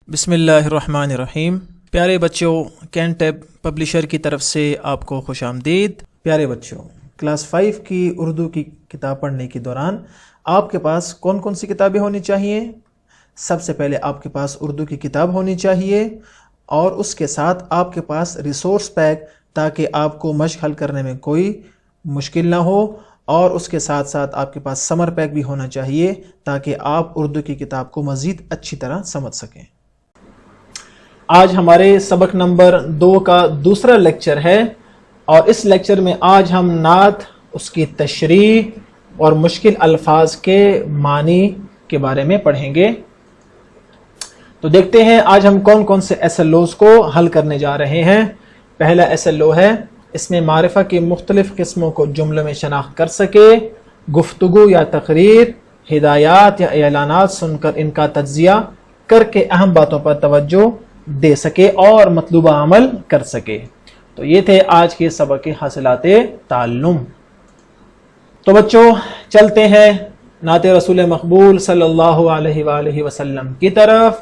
بسم اللہ الرحمن الرحیم۔ پیارے بچوں، کینٹیب پبلشر کی طرف سے آپ کو خوش آمدید۔ پیارے بچوں، کلاس 5 کی اردو کی کتاب پڑھنے کے دوران آپ کے پاس کون کون سی کتابیں ہونی چاہیے؟ سب سے پہلے آپ کے پاس اردو کی کتاب ہونی چاہیے اور اس کے ساتھ آپ کے پاس ریسورس پیک، تاکہ آپ کو مشق حل کرنے میں کوئی مشکل نہ ہو، اور اس کے ساتھ ساتھ آپ کے پاس سمر پیک بھی ہونا چاہیے تاکہ آپ اردو کی کتاب کو مزید اچھی طرح سمجھ سکیں۔ آج ہمارے سبق نمبر 2 کا دوسرا لیکچر ہے، اور اس لیکچر میں آج ہم نعت، اس کی تشریح اور مشکل الفاظ کے معنی کے بارے میں پڑھیں گے۔ تو دیکھتے ہیں آج ہم کون کون سے SLOs کو حل کرنے جا رہے ہیں۔ پہلا SLO ہے، اس میں معرفہ کی مختلف قسموں کو جملوں میں شناخت کر سکے، گفتگو یا تقریر، ہدایات یا اعلانات سن کر ان کا تجزیہ کر کے اہم باتوں پر توجہ دے سکے اور مطلوبہ عمل کر سکے۔ تو یہ تھے آج کے سبق کے حاصلات تعلم۔ تو بچوں چلتے ہیں نعت رسول مقبول صلی اللہ علیہ وآلہ وسلم کی طرف،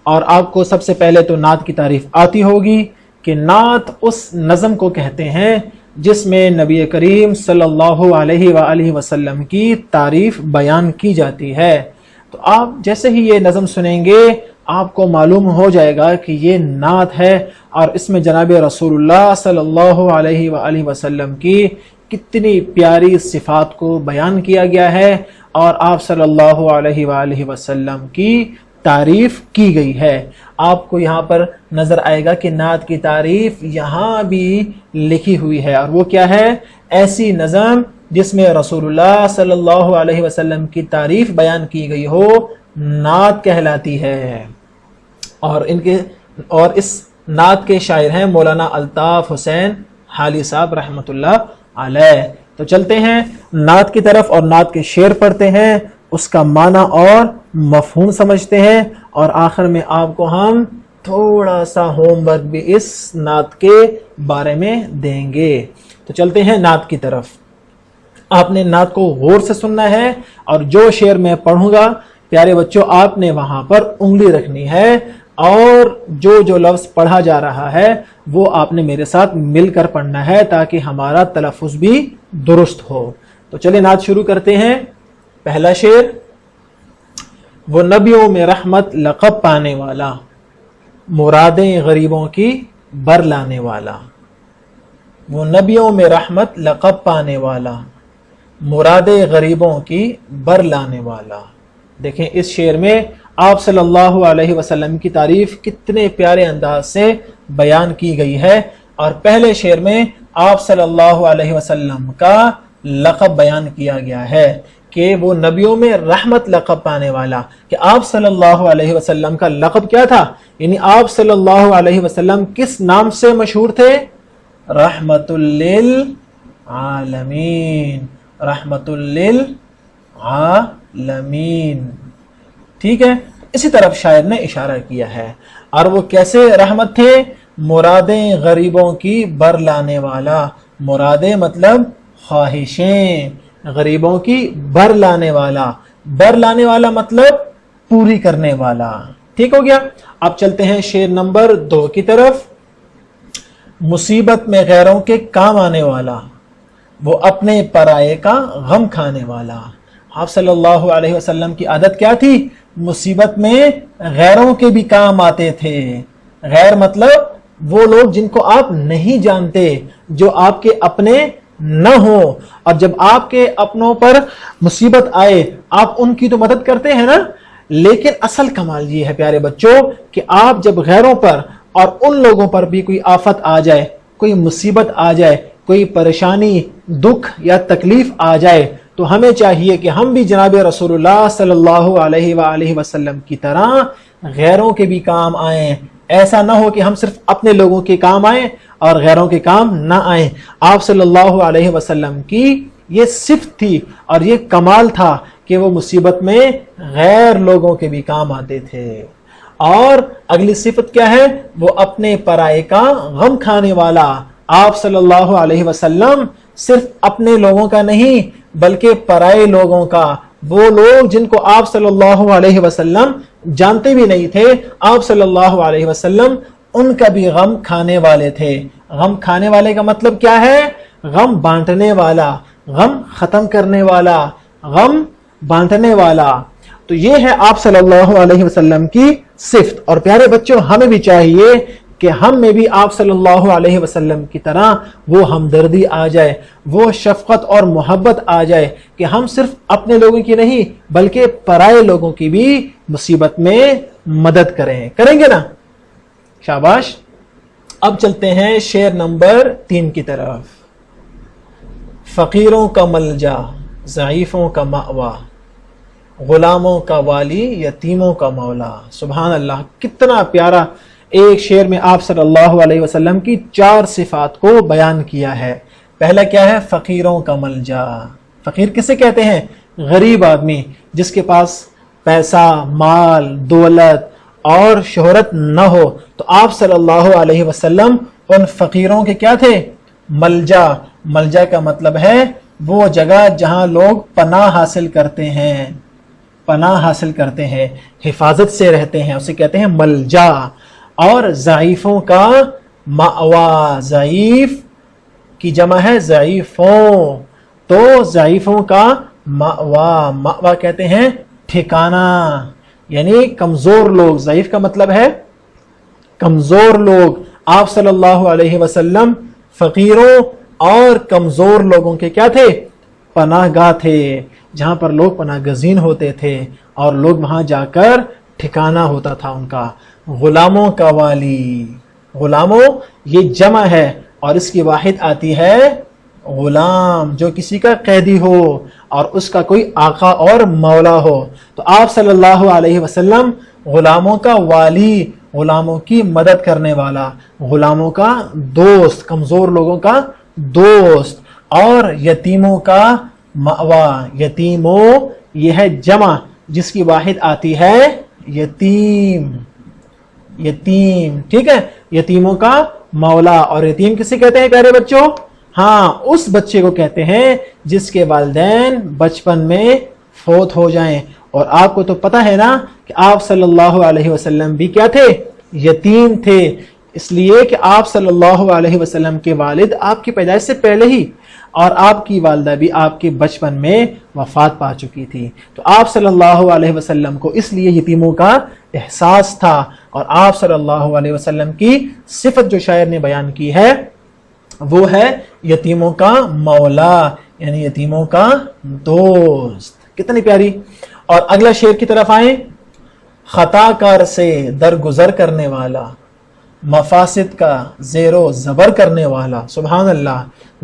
اور آپ کو سب سے پہلے تو نعت کی تعریف آتی ہوگی کہ نعت اس نظم کو کہتے ہیں جس میں نبی کریم صلی اللہ علیہ وآلہ وسلم کی تعریف بیان کی جاتی ہے۔ تو آپ جیسے ہی یہ نظم سنیں گے آپ کو معلوم ہو جائے گا کہ یہ نعت ہے، اور اس میں جناب رسول اللہ صلی اللہ علیہ وآلہ وسلم کی کتنی پیاری صفات کو بیان کیا گیا ہے، اور آپ صلی اللہ علیہ وآلہ وسلم کی تعریف کی گئی ہے۔ آپ کو یہاں پر نظر آئے گا کہ نعت کی تعریف یہاں بھی لکھی ہوئی ہے، اور وہ کیا ہے؟ ایسی نظم جس میں رسول اللہ صلی اللہ علیہ وسلم کی تعریف بیان کی گئی ہو، نعت کہلاتی ہے۔ اور اس نعت کے شاعر ہیں مولانا الطاف حسین حالی صاحب رحمۃ اللہ علیہ۔ تو چلتے ہیں نعت کی طرف اور نعت کے شعر پڑھتے ہیں، اس کا معنی اور مفہوم سمجھتے ہیں، اور آخر میں آپ کو ہم تھوڑا سا ہوم ورک بھی اس نعت کے بارے میں دیں گے۔ تو چلتے ہیں نعت کی طرف۔ آپ نے نعت کو غور سے سننا ہے، اور جو شعر میں پڑھوں گا پیارے بچوں آپ نے وہاں پر انگلی رکھنی ہے، اور جو لفظ پڑھا جا رہا ہے وہ آپ نے میرے ساتھ مل کر پڑھنا ہے تاکہ ہمارا تلفظ بھی درست ہو۔ تو چلیں نعت شروع کرتے ہیں۔ پہلا شعر، وہ نبیوں میں رحمت لقب پانے والا، مرادیں غریبوں کی بر لانے والا۔ وہ نبیوں میں رحمت لقب پانے والا، مرادیں غریبوں کی بر لانے والا۔ دیکھیں اس شعر میں آپ صلی اللہ علیہ وسلم کی تعریف کتنے پیارے انداز سے بیان کی گئی ہے، اور پہلے شعر میں آپ صلی اللہ علیہ وسلم کا لقب بیان کیا گیا ہے کہ وہ نبیوں میں رحمت لقب پانے والا، کہ آپ صلی اللہ علیہ وسلم کا لقب کیا تھا؟ یعنی آپ صلی اللہ علیہ وسلم کس نام سے مشہور تھے؟ رحمت للعالمین، رحمت للعالمین۔ ٹھیک ہے، اسی طرف شاعر نے اشارہ کیا ہے۔ اور وہ کیسے رحمت تھے؟ مرادیں غریبوں کی بر لانے والا۔ مرادیں مطلب خواہشیں، غریبوں کی بر لانے والا۔ بر لانے والا مطلب پوری کرنے والا۔ ٹھیک ہو گیا؟ اب چلتے ہیں شعر نمبر 2 کی طرف۔ مصیبت میں غیروں کے کام آنے والا، وہ اپنے پرائے کا غم کھانے والا۔ آپ صلی اللہ علیہ وسلم کی عادت کیا تھی؟ مصیبت میں غیروں کے بھی کام آتے تھے۔ غیر مطلب وہ لوگ جن کو آپ نہیں جانتے، جو آپ کے اپنے نہ ہوں، اور جب آپ کے اپنوں پر مصیبت آئے آپ ان کی تو مدد کرتے ہیں نا، لیکن اصل کمال یہ ہے پیارے بچوں کہ آپ جب غیروں پر اور ان لوگوں پر بھی کوئی آفت آ جائے، کوئی مصیبت آ جائے، کوئی پریشانی، دکھ یا تکلیف آ جائے، تو ہمیں چاہیے کہ ہم بھی جناب رسول اللہ صلی اللہ علیہ وآلہ وسلم کی طرح غیروں کے بھی کام آئیں۔ ایسا نہ ہو کہ ہم صرف اپنے لوگوں کے کام آئیں اور غیروں کے کام نہ آئیں۔ آپ صلی اللہ علیہ وسلم کی یہ صفت تھی اور یہ کمال تھا کہ وہ مصیبت میں غیر لوگوں کے بھی کام آتے تھے۔ اور اگلی صفت کیا ہے؟ وہ اپنے پرائے کا غم کھانے والا۔ آپ صلی اللہ علیہ وسلم صرف اپنے لوگوں کا نہیں بلکہ پرائے لوگوں کا، وہ لوگ جن کو آپ صلی اللہ علیہ وسلم جانتے بھی نہیں تھے، آپ صلی اللہ علیہ وسلم ان کا بھی غم کھانے والے تھے۔ غم کھانے والے کا مطلب کیا ہے؟ غم بانٹنے والا، غم ختم کرنے والا، غم بانٹنے والا۔ تو یہ ہے آپ صلی اللہ علیہ وسلم کی صفت۔ اور پیارے بچوں، ہمیں بھی چاہیے کہ ہم میں بھی آپ صلی اللہ علیہ وسلم کی طرح وہ ہمدردی آ جائے، وہ شفقت اور محبت آ جائے کہ ہم صرف اپنے لوگوں کی نہیں بلکہ پرائے لوگوں کی بھی مصیبت میں مدد کریں گے نا؟ شاباش۔ اب چلتے ہیں شعر نمبر 3 کی طرف۔ فقیروں کا ملجا، ضعیفوں کا مأوا، غلاموں کا والی، یتیموں کا مولا۔ سبحان اللہ، کتنا پیارا ایک شعر میں آپ صلی اللہ علیہ وسلم کی 4 صفات کو بیان کیا ہے۔ پہلا کیا ہے؟ فقیروں کا ملجا۔ فقیر کسے کہتے ہیں؟ غریب آدمی جس کے پاس پیسہ، مال، دولت اور شہرت نہ ہو، تو آپ صلی اللہ علیہ وسلم ان فقیروں کے کیا تھے؟ ملجا۔ ملجا کا مطلب ہے وہ جگہ جہاں لوگ پناہ حاصل کرتے ہیں، پناہ حاصل کرتے ہیں، حفاظت سے رہتے ہیں، اسے کہتے ہیں ملجا۔ اور ضعیفوں کا مأوا، ضعیف کی جمع ہے ضعیفوں، تو ضعیفوں کا مأوا، مأوا کہتے ہیں ٹھکانہ، یعنی کمزور لوگ۔ ضعیف کا مطلب ہے کمزور لوگ۔ آپ صلی اللہ علیہ وسلم فقیروں اور کمزور لوگوں کے کیا تھے؟ پناہ گاہ تھے، جہاں پر لوگ پناہ گزین ہوتے تھے اور لوگ وہاں جا کر ٹھکانہ ہوتا تھا ان کا۔ غلاموں کا والی، غلاموں یہ جمع ہے اور اس کی واحد آتی ہے غلام، جو کسی کا قیدی ہو اور اس کا کوئی آقا اور مولا ہو۔ تو آپ صلی اللہ علیہ وسلم غلاموں کا والی، غلاموں کی مدد کرنے والا، غلاموں کا دوست، کمزور لوگوں کا دوست، اور یتیموں کا مأوا۔ یتیموں یہ ہے جمع جس کی واحد آتی ہے یتیم، یتیم، ٹھیک ہے؟ یتیموں کا مولا۔ اور یتیم کسے کہتے ہیں پیارے بچوں؟ ہاں، اس بچے کو کہتے ہیں جس کے والدین بچپن میں فوت ہو جائیں۔ اور آپ کو تو پتہ ہے نا کہ آپ صلی اللہ علیہ وسلم بھی کیا تھے؟ یتیم تھے، اس لیے کہ آپ صلی اللہ علیہ وسلم کے والد آپ کی پیدائش سے پہلے ہی اور آپ کی والدہ بھی آپ کے بچپن میں وفات پا چکی تھی۔ تو آپ صلی اللہ علیہ وسلم کو اس لیے یتیموں کا احساس تھا، اور آپ صلی اللہ علیہ وسلم کی صفت جو شاعر نے بیان کی ہے وہ ہے یتیموں کا مولا، یعنی یتیموں کا دوست۔ کتنی پیاری۔ اور اگلا شعر کی طرف آئیں۔ خطا کار سے درگزر کرنے والا، مفاسد کا زیر و زبر کرنے والا۔ سبحان اللہ،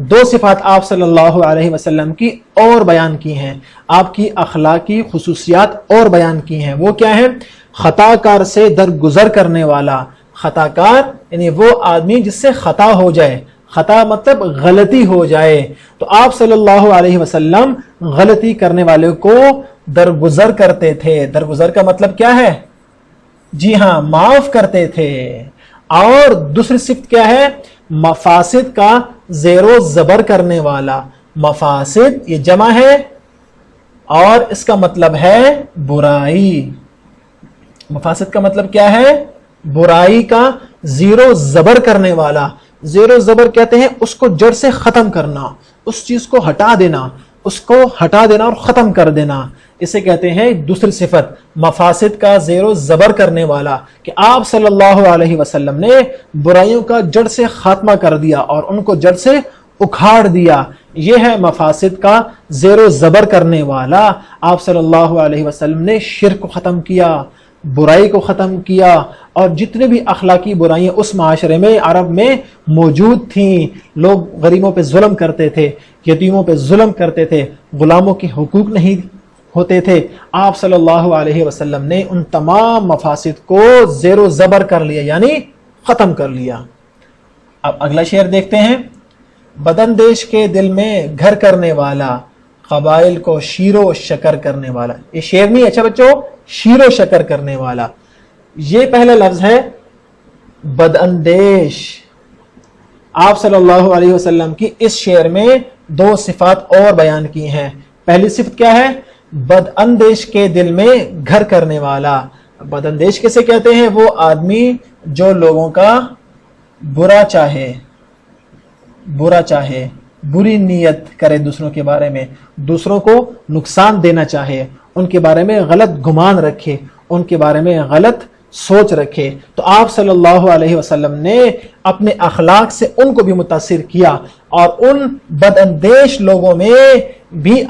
2 صفات آپ صلی اللہ علیہ وسلم کی اور بیان کی ہیں، آپ کی اخلاقی خصوصیات اور بیان کی ہیں۔ وہ کیا ہیں؟ خطا کار سے درگزر کرنے والا۔ خطا کار یعنی وہ آدمی جس سے خطا ہو جائے، خطا مطلب غلطی ہو جائے، تو آپ صلی اللہ علیہ وسلم غلطی کرنے والے کو درگزر کرتے تھے۔ درگزر کا مطلب کیا ہے؟ جی ہاں، معاف کرتے تھے۔ اور دوسری صفت کیا ہے؟ مفاسد کا زیر و زبر کرنے والا۔ مفاسد یہ جمع ہے اور اس کا مطلب ہے برائی۔ مفاسد کا مطلب کیا ہے؟ برائی کا زیر و زبر کرنے والا۔ زیر و زبر کہتے ہیں اس کو جڑ سے ختم کرنا، اس چیز کو ہٹا دینا، اس کو ہٹا دینا اور ختم کر دینا، اسے کہتے ہیں دوسری صفت مفاسد کا زیر و زبر کرنے والا، کہ آپ صلی اللہ علیہ وسلم نے برائیوں کا جڑ سے خاتمہ کر دیا اور ان کو جڑ سے اکھاڑ دیا۔ یہ ہے مفاسد کا زیر و زبر کرنے والا۔ آپ صلی اللہ علیہ وسلم نے شرک کو ختم کیا، برائی کو ختم کیا، اور جتنے بھی اخلاقی برائیاں اس معاشرے میں عرب میں موجود تھیں، لوگ غریبوں پہ ظلم کرتے تھے، یتیموں پہ ظلم کرتے تھے، غلاموں کے حقوق نہیں ہوتے تھے، آپ صلی اللہ علیہ وسلم نے ان تمام مفاسد کو زیر و زبر کر لیا، یعنی ختم کر لیا۔ اب اگلا شعر دیکھتے ہیں۔ بدن دیش کے دل میں گھر کرنے والا، قبائل کو شیر و شکر کرنے والا۔ یہ شعر نہیں، اچھا بچوں، شیر و شکر کرنے والا، یہ پہلا لفظ ہے بد اندیش۔ آپ صلی اللہ علیہ وسلم کی اس شعر میں 2 صفات اور بیان کی ہیں۔ پہلی صفت کیا ہے؟ بد اندیش کے دل میں گھر کرنے والا. بد اندیش کسے کہتے ہیں؟ وہ آدمی جو لوگوں کا برا چاہے، بری نیت کرے دوسروں کے بارے میں، دوسروں کو نقصان دینا چاہے، ان کے بارے میں غلط گمان رکھے، ان کے بارے میں غلط سوچ رکھے. تو آپ صلی اللہ علیہ وسلم نے اپنے اخلاق سے ان کو بھی متاثر کیا اور ان بد اندیش لوگوں میں بھی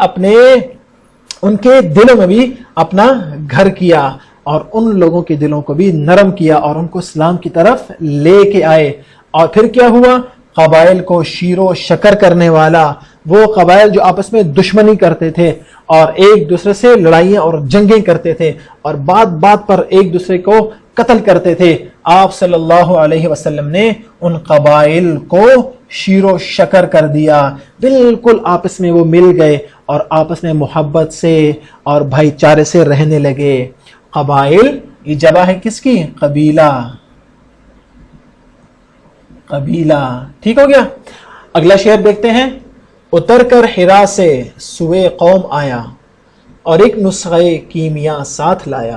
ان کے دلوں میں بھی اپنا گھر کیا اور ان لوگوں کے دلوں کو بھی نرم کیا اور ان کو اسلام کی طرف لے کے آئے. اور پھر کیا ہوا؟ قبائل کو شیر و شکر کرنے والا، وہ قبائل جو آپس میں دشمنی کرتے تھے اور ایک دوسرے سے لڑائیاں اور جنگیں کرتے تھے اور بات بات پر ایک دوسرے کو قتل کرتے تھے، آپ صلی اللہ علیہ وسلم نے ان قبائل کو شیر و شکر کر دیا. بالکل آپس میں وہ مل گئے اور آپس میں محبت سے اور بھائی چارے سے رہنے لگے. قبائل یہ جمع ہے کس کی؟ قبیلہ. ٹھیک ہو گیا. اگلا شعر دیکھتے ہیں. اتر کر حرا سے سوئے قوم آیا اور ایک نسخہ کیمیا ساتھ لایا.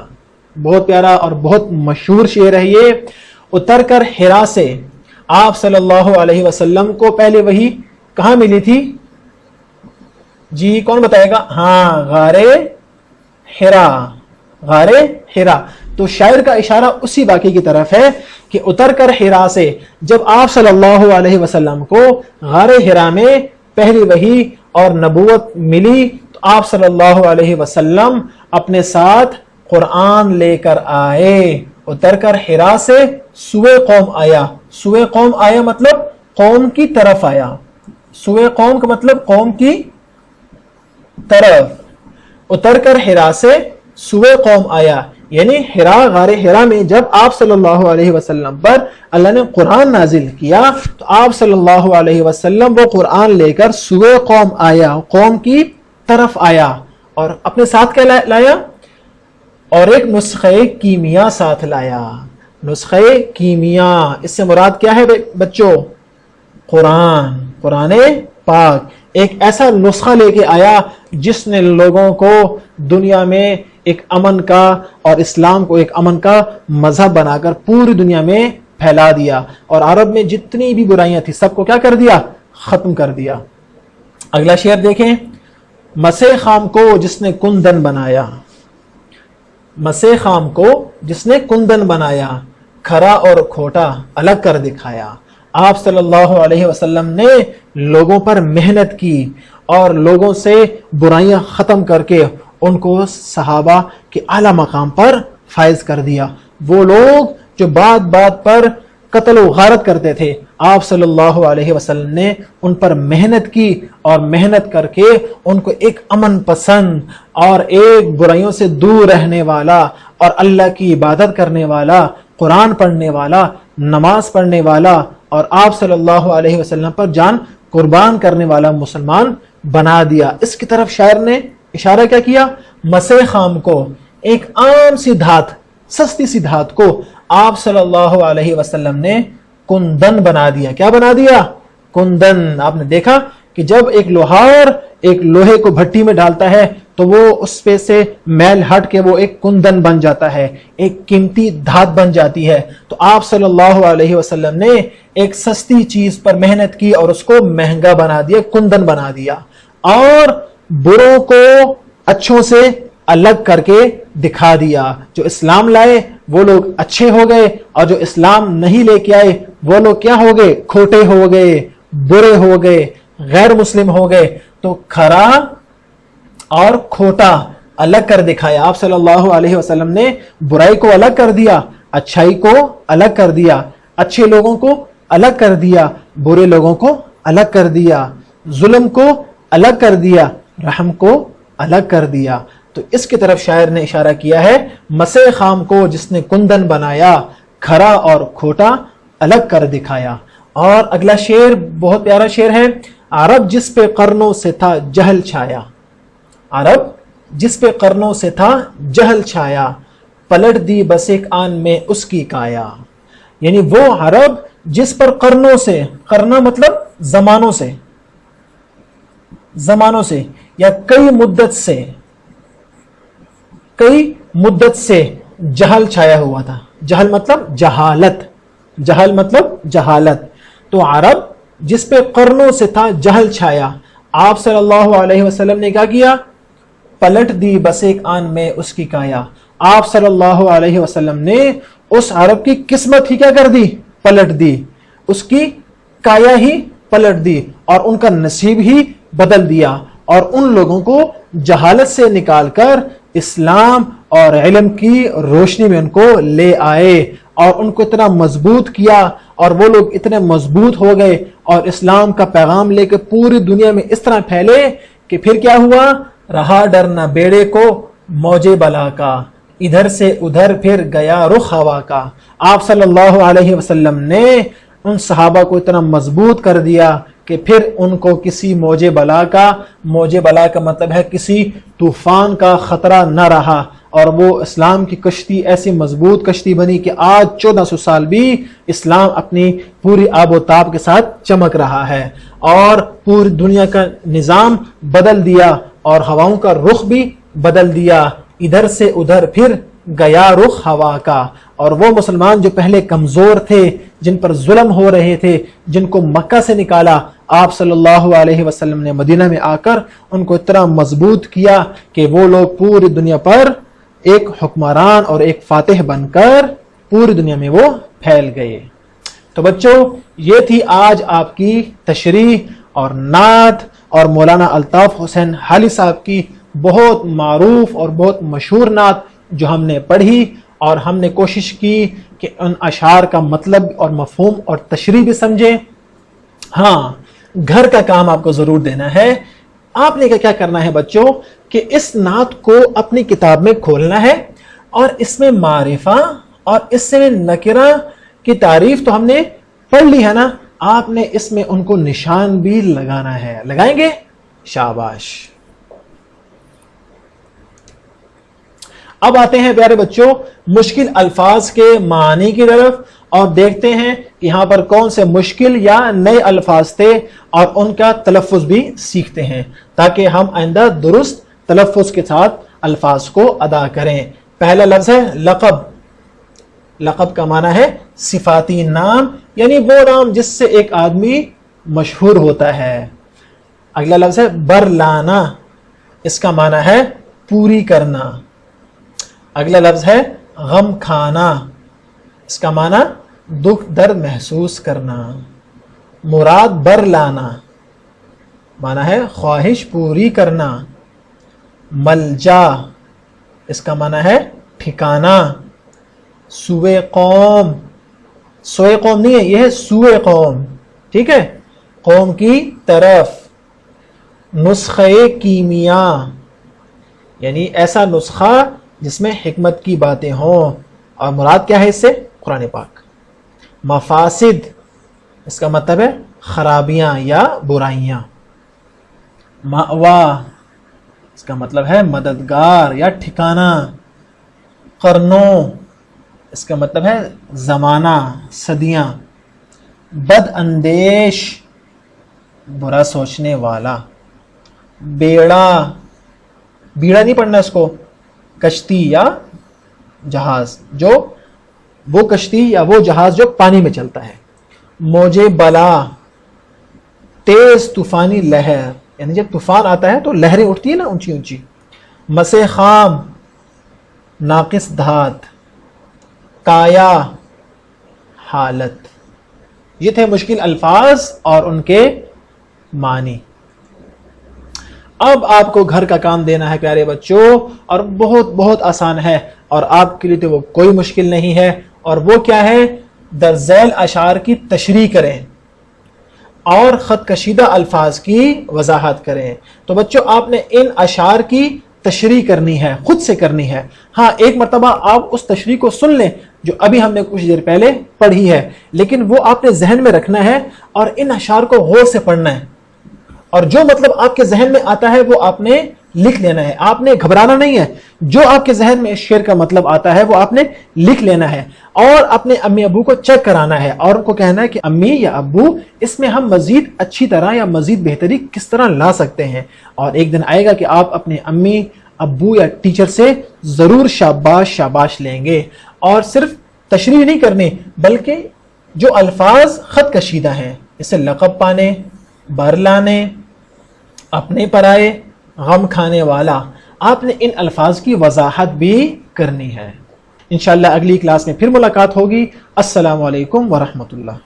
بہت پیارا اور بہت مشہور شعر ہے یہ. اتر کر حرا سے آپ صلی اللہ علیہ وسلم کو پہلے وحی کہاں ملی تھی؟ جی کون بتائے گا؟ ہاں، غار حرا. تو شاعر کا اشارہ اسی واقعے کی طرف ہے کہ اتر کر حرا سے جب آپ صلی اللہ علیہ وسلم کو غار حرا میں پہلی وحی اور نبوت ملی تو آپ صلی اللہ علیہ وسلم اپنے ساتھ قرآن لے کر آئے. اتر کر حرا سے سوئے قوم آیا. سوئے قوم آیا مطلب قوم کی طرف آیا. سوئے قوم کا مطلب قوم کی طرف. اتر کر حرا سے سوئے قوم آیا یعنی غار حرا میں جب آپ صلی اللہ علیہ وسلم پر اللہ نے قرآن نازل کیا تو آپ صلی اللہ علیہ وسلم وہ قرآن لے کر سوئے قوم آیا، قوم کی طرف آیا اور اپنے ساتھ کیا لایا؟ اور ایک نسخہ کیمیا ساتھ لایا. نسخہ کیمیا اس سے مراد کیا ہے بچوں؟ قرآن پاک. ایک ایسا نسخہ لے کے آیا جس نے لوگوں کو دنیا میں ایک امن کا اور اسلام کو ایک امن کا مذہب بنا کر پوری دنیا میں پھیلا دیا اور عرب میں جتنی بھی برائیاں تھیں سب کو کیا کر دیا؟ ختم کر دیا. اگلا شعر دیکھیں. مسے خام کو جس نے کندن بنایا. مسے خام کو جس نے کندن بنایا، کھرا اور کھوٹا الگ کر دکھایا. آپ صلی اللہ علیہ وسلم نے لوگوں پر محنت کی اور لوگوں سے برائیاں ختم کر کے ان کو صحابہ کے اعلیٰ مقام پر فائز کر دیا. وہ لوگ جو بات بات پر قتل و غارت کرتے تھے، آپ صلی اللہ علیہ وسلم نے ان پر محنت کی اور محنت کر کے ان کو ایک امن پسند اور ایک برائیوں سے دور رہنے والا اور اللہ کی عبادت کرنے والا، قرآن پڑھنے والا، نماز پڑھنے والا اور آپ صلی اللہ علیہ وسلم پر جان قربان کرنے والا مسلمان بنا دیا. اس کی طرف شاعر نے اشارہ کیا کیا؟ مسے خام کو، ایک عام سی دھات، سستی سی دھات کو آپ صلی اللہ علیہ وسلم نے کندن بنا دیا. کیا بنا دیا؟ کندن. آپ نے دیکھا کہ جب ایک لوہار ایک لوہے کو بھٹی میں ڈالتا ہے تو وہ اس پہ سے میل ہٹ کے وہ ایک کندن بن جاتا ہے، ایک قیمتی دھات بن جاتی ہے. تو آپ صلی اللہ علیہ وسلم نے ایک سستی چیز پر محنت کی اور اس کو مہنگا بنا دیا، کندن بنا دیا اور بروں کو اچھوں سے الگ کر کے دکھا دیا. جو اسلام لائے وہ لوگ اچھے ہو گئے اور جو اسلام نہیں لے کے آئے وہ لوگ کیا ہو گئے؟ کھوٹے ہو گئے، برے ہو گئے، غیر مسلم ہو گئے. تو کھرا اور کھوٹا الگ کر دکھایا. آپ صلی اللہ علیہ وسلم نے برائی کو الگ کر دیا، اچھائی کو الگ کر دیا، اچھے لوگوں کو الگ کر دیا، برے لوگوں کو الگ کر دیا، ظلم کو الگ کر دیا، رحم کو الگ کر دیا. تو اس کی طرف شاعر نے اشارہ کیا ہے، مسے خام کو جس نے کندن بنایا، کھرا اور کھوٹا الگ کر دکھایا. اور اگلا شعر بہت پیارا شعر ہے. عرب جس پہ قرنوں سے تھا جہل چھایا. عرب جس پہ قرنوں سے تھا جہل چھایا، پلٹ دی بس ایک آن میں اس کی کایا. یعنی وہ عرب جس پر قرنوں سے، قرنا مطلب زمانوں سے یا کئی مدت سے کئی مدت سے جہل چھایا ہوا تھا. جہل مطلب جہالت، جہل مطلب جہالت. تو عرب جس پہ قرنوں سے تھا جہل چھایا، آپ صلی اللہ علیہ وسلم نے کیا کیا؟ پلٹ دی بس ایک آن میں اس کی کایا. آپ صلی اللہ علیہ وسلم نے اس عرب کی قسمت ہی کیا کر دی؟ پلٹ دی. اس کی کایا ہی پلٹ دی اور ان کا نصیب ہی بدل دیا، اور ان لوگوں کو جہالت سے نکال کر اسلام اور علم کی روشنی میں ان کو لے آئے، اور ان کو اتنا مضبوط کیا، اور وہ لوگ اتنے مضبوط ہو گئے اور اسلام کا پیغام لے کے پوری دنیا میں اس طرح پھیلے کہ پھر کیا ہوا؟ رہا ڈرنا بیڑے کو موجے بلا کا، ادھر سے ادھر پھر گیا رخ ہوا کا. آپ صلی اللہ علیہ وسلم نے ان صحابہ کو اتنا مضبوط کر دیا کہ پھر ان کو کسی موجے بلا کا مطلب ہے کسی طوفان کا خطرہ نہ رہا، اور وہ اسلام کی کشتی ایسی مضبوط کشتی بنی کہ آج 1400 سال بھی اسلام اپنی پوری آب و تاب کے ساتھ چمک رہا ہے، اور پوری دنیا کا نظام بدل دیا اور ہواؤں کا رخ بھی بدل دیا. ادھر سے ادھر پھر گیا رخ ہوا کا. اور وہ مسلمان جو پہلے کمزور تھے، جن پر ظلم ہو رہے تھے، جن کو مکہ سے نکالا، آپ صلی اللہ علیہ وسلم نے مدینہ میں آ کر ان کو اتنا مضبوط کیا کہ وہ لوگ پوری دنیا پر ایک حکمران اور ایک فاتح بن کر پوری دنیا میں وہ پھیل گئے. تو بچوں، یہ تھی آج آپ کی تشریح اور نعت، اور مولانا الطاف حسین حالی صاحب کی بہت معروف اور بہت مشہور نعت جو ہم نے پڑھی، اور ہم نے کوشش کی کہ ان اشعار کا مطلب اور مفہوم اور تشریح بھی سمجھیں. ہاں، گھر کا کام آپ کو ضرور دینا ہے. آپ نے کیا کرنا ہے بچوں کہ اس نعت کو اپنی کتاب میں کھولنا ہے، اور اس میں معرفہ اور اس سے نکرہ کی تعریف تو ہم نے پڑھ لی ہے نا، آپ نے اس میں ان کو نشان بھی لگانا ہے. لگائیں گے؟ شاباش. اب آتے ہیں پیارے بچوں مشکل الفاظ کے معنی کی طرف، اور دیکھتے ہیں کہ یہاں پر کون سے مشکل یا نئے الفاظ تھے، اور ان کا تلفظ بھی سیکھتے ہیں تاکہ ہم آئندہ درست تلفظ کے ساتھ الفاظ کو ادا کریں. پہلا لفظ ہے لقب. لقب کا معنی ہے صفاتی نام، یعنی وہ نام جس سے ایک آدمی مشہور ہوتا ہے. اگلا لفظ ہے برلانا. اس کا معنی ہے پوری کرنا. اگلا لفظ ہے غم کھانا. اس کا معنی دکھ درد محسوس کرنا. مراد برلانا معنی ہے خواہش پوری کرنا. ملجا، اس کا معنی ہے ٹھکانہ. سوئے قوم، سوئے قوم نہیں ہے، یہ ہے سوئے قوم، ٹھیک ہے، قوم کی طرف. نسخے کیمیا، یعنی ایسا نسخہ جس میں حکمت کی باتیں ہوں، اور مراد کیا ہے اس سے؟ قرآن پاک. مفاسد، اس کا مطلب ہے خرابیاں یا برائیاں. مأوا، اس کا مطلب ہے مددگار یا ٹھکانہ. قرنوں، اس کا مطلب ہے زمانہ، صدیاں. بد اندیش، برا سوچنے والا. بیڑا، بیڑا نہیں پڑھنا اس کو، کشتی یا جہاز، جو وہ کشتی یا وہ جہاز جو پانی میں چلتا ہے. موجے بلا، تیز طوفانی لہر، یعنی جب طوفان آتا ہے تو لہریں اٹھتی ہیں نا اونچی اونچی. مسے خام، ناقص دھات. کایا، حالت. یہ تھے مشکل الفاظ اور ان کے معنی. اب آپ کو گھر کا کام دینا ہے پیارے بچوں، اور بہت بہت آسان ہے، اور آپ کے لیے تو وہ کوئی مشکل نہیں ہے. اور وہ کیا ہے؟ در ذیل اشعار کی تشریح کریں اور خط کشیدہ الفاظ کی وضاحت کریں. تو بچوں آپ نے ان اشعار کی تشریح کرنی ہے، خود سے کرنی ہے. ہاں، ایک مرتبہ آپ اس تشریح کو سن لیں جو ابھی ہم نے کچھ دیر پہلے پڑھی ہے، لیکن وہ آپ نے ذہن میں رکھنا ہے اور ان اشعار کو غور سے پڑھنا ہے، اور جو مطلب آپ کے ذہن میں آتا ہے وہ آپ نے لکھ لینا ہے. آپ نے گھبرانا نہیں ہے. جو آپ کے ذہن میں اس شعر کا مطلب آتا ہے وہ آپ نے لکھ لینا ہے، اور اپنے امی ابو کو چیک کرانا ہے، اور ان کو کہنا ہے کہ امی یا ابو اس میں ہم مزید اچھی طرح یا مزید بہتری کس طرح لا سکتے ہیں. اور ایک دن آئے گا کہ آپ اپنے امی ابو یا ٹیچر سے ضرور شاباش شاباش لیں گے. اور صرف تشریح نہیں کرنی بلکہ جو الفاظ خط کشیدہ ہیں جیسے لقب پانے، بر لانے، اپنے پرائے، غم کھانے والا، آپ نے ان الفاظ کی وضاحت بھی کرنی ہے. انشاءاللہ اگلی کلاس میں پھر ملاقات ہوگی. السلام علیکم ورحمۃ اللہ.